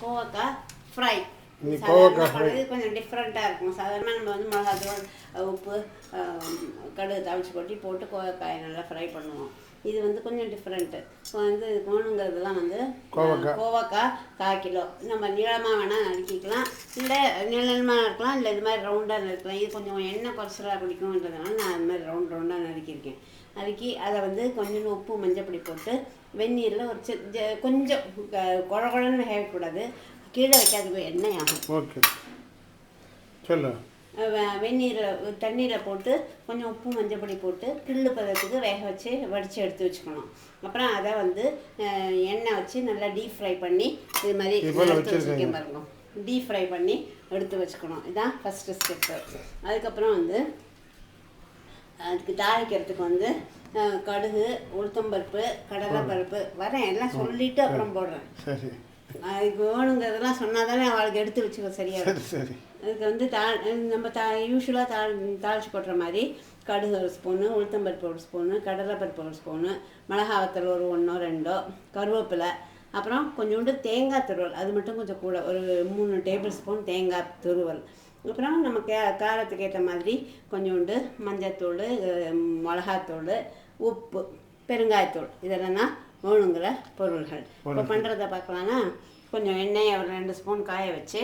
கோவக்காய் ஃப்ரை. சாதாரண கொஞ்சம் டிஃப்ரெண்ட்டாக இருக்கும். சாதாரணமாக நம்ம வந்து மிளகாத்தூள், உப்பு, கடுகு தாளிச்சு கொட்டி போட்டு கோவக்காயை நல்லா ஃப்ரை பண்ணுவோம். இது வந்து கொஞ்சம் டிஃப்ரெண்ட்டு. இப்போ வந்து இதுக்கு வேணுங்கிறதுலாம் வந்து கோவக்காய் 1/4 கிலோ. நம்ம நீளமாக வேணால் நறுக்கிக்கலாம், இல்லை நீளமாக இருக்கலாம், இல்லை இது மாதிரி ரவுண்டாக நறுக்கலாம். இது கொஞ்சம் எண்ணெய் குறைச்சலாக பிடிக்கும்ன்றதுனால நான் அது மாதிரி ரவுண்டாக நறுக்கியிருக்கேன். நறுக்கி அதை வந்து கொஞ்சம் உப்பு மஞ்சப்பொடி போட்டு வெந்நீரில் ஒரு கொஞ்சம் குழகுழன்னு வேகக்கூடாது, கீழே வைக்காது எண்ணெய் ஆகும். ஓகே சொல்லு. வெந்நீரில் தண்ணியில் போட்டு கொஞ்சம் உப்பு மஞ்சப்பொடி போட்டு கிள்ளு பதத்துக்கு வேக வச்சு வடித்து எடுத்து வச்சுக்கணும். அப்புறம் அதை வந்து எண்ணெய் வச்சு நல்லா டீப் ஃப்ரை பண்ணி இது மாதிரி எடுத்து வச்சுருக்கேன் பாருங்க. டீப் ஃப்ரை பண்ணி எடுத்து வச்சுக்கணும். இதுதான் ஃபஸ்ட்டு ஸ்டெப்பு. அதுக்கப்புறம் வந்து அதுக்கு தாளிக்கிறதுக்கு வந்து கடுகு, உளுத்தம்பருப்பு, கடலைப்பருப்பு வரேன் எல்லாம் சொல்லிவிட்டு அப்புறம் போடுறேன். சரி. அதுக்கு வேணுங்கிறதெல்லாம் சொன்னால் தானே அவளுக்கு எடுத்து வச்சுக்க சரியாக. சரி. அதுக்கு வந்து நம்ம யூஸ்வலாக தாளித்து போடுற மாதிரி கடுகு 1 ஸ்பூனு, உளுத்தம்பருப்பு 1 ஸ்பூனு, கடலைப்பருப்பு 1 ஸ்பூனு, மிளகா வத்தல் ஒரு 1 2, கருவேப்பிலை, அப்புறம் கொஞ்சோண்டு தேங்காய் துருவல், அது மட்டும் கொஞ்சம் கூட ஒரு 3 டேபிள் ஸ்பூன் தேங்காய் துருவல். அப்புறம் நம்ம காரத்துக்கு ஏற்ற மாதிரி கொஞ்சோண்டு மஞ்சத்தூள், மிளகாத்தூள், உப்பு, பெருங்காயத்தூள், இதெல்லாம் தான் வேணுங்கிற பொருள்கள். இப்போ பண்ணுறத பார்க்கலான்னா கொஞ்சம் எண்ணெயை ஒரு 2 ஸ்பூன் காய வச்சு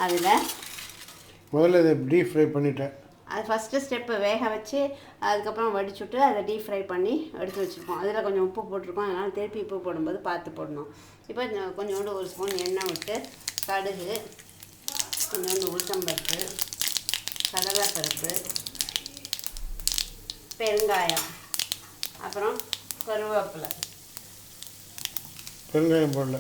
அதில் முதல்ல இதை டீப் ஃப்ரை பண்ணிட்டேன். அது ஃபஸ்ட்டு ஸ்டெப்பு வேக வச்சு அதுக்கப்புறம் வடிச்சுட்டு அதை டீப் ஃப்ரை பண்ணி எடுத்து வச்சுருக்கோம். அதில் கொஞ்சம் உப்பு போட்டிருக்கோம், அதனால் திருப்பி உப்பு போடும்போது பார்த்து போடணும். இப்போ கொஞ்சோண்டு 1 ஸ்பூன் எண்ணெய் விட்டு கடுகு, கொஞ்சோண்டு உளுத்தம்பருப்பு, கடலைப்பருப்பு, பெருங்காயம், அப்புறம் கருவேப்பிலை. பெருங்காயம் போடல.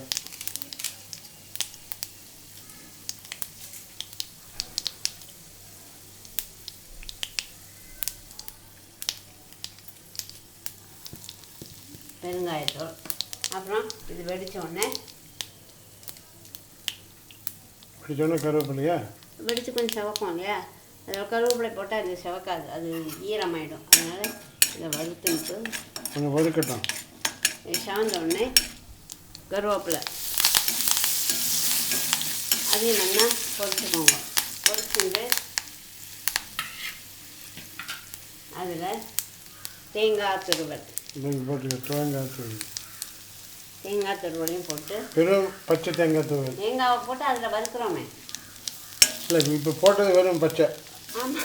பெருங்காயத்தூள். அப்புறம் இது வெடித்தோடனே கருவேப்பிலையா வெடித்து கொஞ்சம் செவக்கும் இல்லையா, அதில் கருவேப்பிலை போட்டால் அது செவக்காது, அது ஈரமாயிடும். அதனால் இதை வறுத்துட்டு கொஞ்சம் வறுக்கட்டும். செவந்தோடனே கருவேப்பிலை அதையும் நல்லா பொரிச்சுக்கோங்க. பொரிச்சுட்டு அதில் தேங்காய் துருவல் தேங்காய் துருவலையும் போட்டு வெறும் பச்சை தேங்காய் துருவல் தேங்காவை போட்டு அதில் வறுக்கிறோமே. இல்லை இப்போ போட்டது வெறும் பச்சை. ஆமாம்,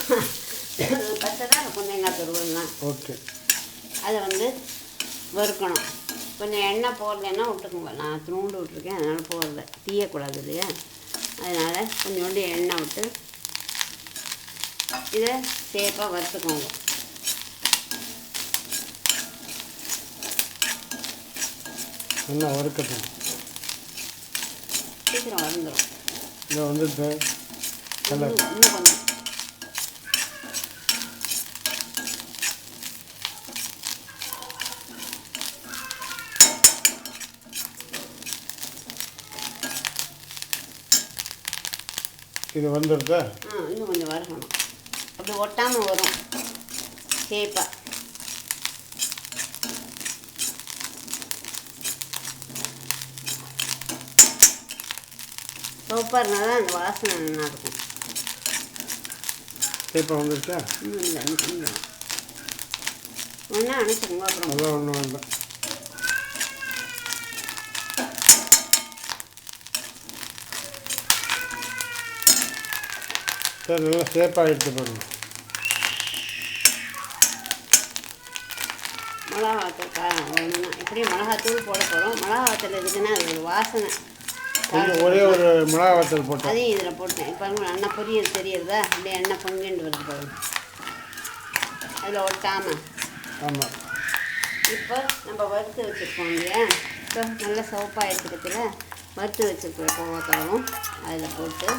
பச்சை தான் இருக்கும் தேங்காய் துருவல்லாம். ஓகே. அதை வந்து வறுக்கணும். கொஞ்சம் எண்ணெய் போடலைன்னா விட்டுக்குங்க. நான் தூண்டு விட்டுருக்கேன், அதனால் போடல, தீயக்கூடாது இல்லையா, அதனால் கொஞ்சோண்டு எண்ணெய் விட்டு இதை சேஃபாக வறுத்துக்கோங்க. நல்லா வறுக்கட்டும். சீக்கிரம் வறுந்துடும். இதை வந்துட்டு இன்னும் கொஞ்சம் இது வந்துடுதா? இன்னும் கொஞ்சம் வறுக்கணும். அப்படி ஒட்டாமல் வரும் சேஃபாக. சோப்பாக இருந்தால் தான் அந்த வாசனை நல்லாயிருக்கும். சேஃபாக வந்துருச்சா? இல்லை, இன்னும் ஒன்றா அனுப்பிச்சுக்கோங்க. அப்புறம் அதெல்லாம் ஒன்றும் வேண்டாம். சரி, நல்லா சேஃபாக எடுத்து போடுங்க. மிளகாத்தூள் வேணும்னா எப்படியும் மிளகாத்தூள் போட போகிறோம். மிளகாத்தூள் எதுக்குன்னா அது ஒரு வாசனை. ஒரே ஒரு மிளகா வத்தல் போட்டேன், அதையும் இதில் போட்டேன். இப்போ எண்ணெய் பொரியல் தெரியுறதா, அப்படியே எண்ணெய் பொங்கிட்டு வருது பாருங்க, அதில் ஒட்டாமல். ஆமாம். இப்போ நம்ம வறுத்து வச்சுருக்கோம் இல்லையா, இப்போ நல்லா சிவப்பாக எடுத்துக்கிறதுல வறுத்து வச்சுருக்கிற கோவக்காயும் அதில் போட்டு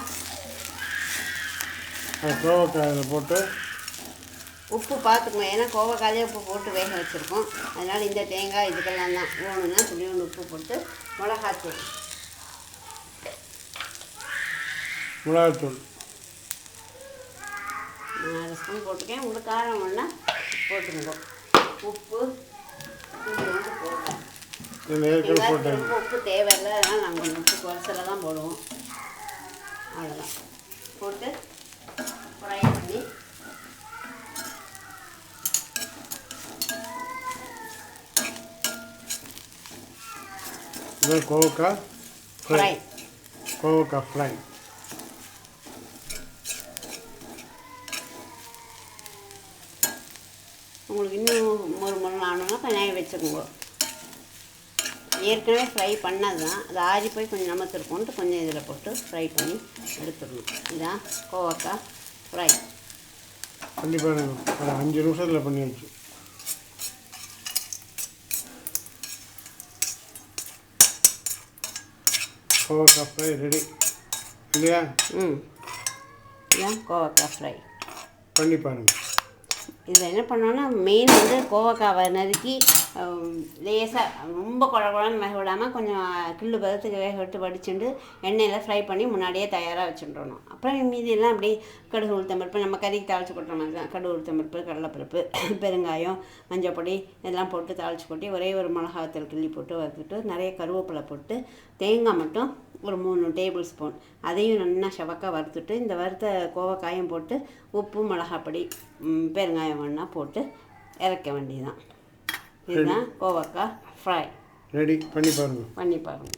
கோவக்காயில் போட்டு உப்பு பார்த்துக்கணும். ஏன்னா கோவக்காயிலே உப்பு போட்டு வேக வச்சுருக்கோம், அதனால் இந்த தேங்காய் இதுக்கெல்லாம் தான் வேணும்னா கொஞ்சோண்டு உப்பு போட்டு மிளகாத்தூள் மிளகாத்தூள் 4 ஸ்பூன் போட்டுக்கேன். உங்களுக்கு காரம் வேணா போட்டுக்கோ. உப்பு கொஞ்சோண்டு போடுறேன். இதில் ஏற்கனவே போட்டேன். ரொம்ப உப்பு தேவையில்லை, அதனால் நாங்கள் கொஞ்சம் உப்பு குறைச்சல தான் போடுவோம். அவ்வளோதான் போட்டு ஃப்ரை பண்ணி இது கோவக்காய் ஃப்ரை. கோவக்காய் ஃப்ரை. உங்களுக்கு இன்னும் முறை ஆனோன்னா கொஞ்சம் நேரம் வச்சுக்கோங்க. ஏற்கனவே ஃப்ரை பண்ணது தான், அது ஆறி போய் கொஞ்சம் நமத்திருக்கோன்ட்டு கொஞ்சம் இதில் போட்டு ஃப்ரை பண்ணி எடுத்துடணும். இதுதான் கோவக்காய் ஃப்ரை. கண்டிப்பாக ஒரு 5 நிமிஷத்தில் பண்ணியாச்சு. கோவக்காய் ஃப்ரை ரெடி இல்லையா? இதுதான் கோவக்காய் ஃப்ரை. பண்ணி பாருங்கள். இதில் என்ன பண்ணோன்னா மெயின் வந்து கோவக்காவை நறுக்கி லேசாக ரொம்ப குழம்புன்னு வேக விடாமல் கொஞ்சம் கிள்ளு பதத்துக்கு வேக விட்டு வடிச்சுட்டு எண்ணெயில் ஃப்ரை பண்ணி முன்னாடியே தயாராக வச்சுட்டுறணும். அப்புறம் மீதியெல்லாம் அப்படி கடுகு உளுத்தம்பருப்பு, நம்ம கறிக்கு தாளித்து கொட்டுற மாதிரி தான். கடுகு உளுத்தம்பருப்பு, கடலைப்பருப்பு, பெருங்காயம், மஞ்சள் பொடி இதெல்லாம் போட்டு தாளித்து கொட்டி ஒரே ஒரு மிளகாத்தூள் கிள்ளி போட்டு வறுத்துட்டு நிறைய கருவேப்பிலை போட்டு தேங்காய் மட்டும் ஒரு 3 டேபிள் ஸ்பூன் அதையும் நல்லா செவக்காக வறுத்துட்டு இந்த வறுத்த கோவக்காயும் போட்டு உப்பு, மிளகாப்பொடி, பெருங்காயம் வேணால் போட்டு இறக்க வேண்டியதுதான். இதுதான் கோவக்காய் ஃப்ரை. ரெடி. பண்ணி பாருங்கள்.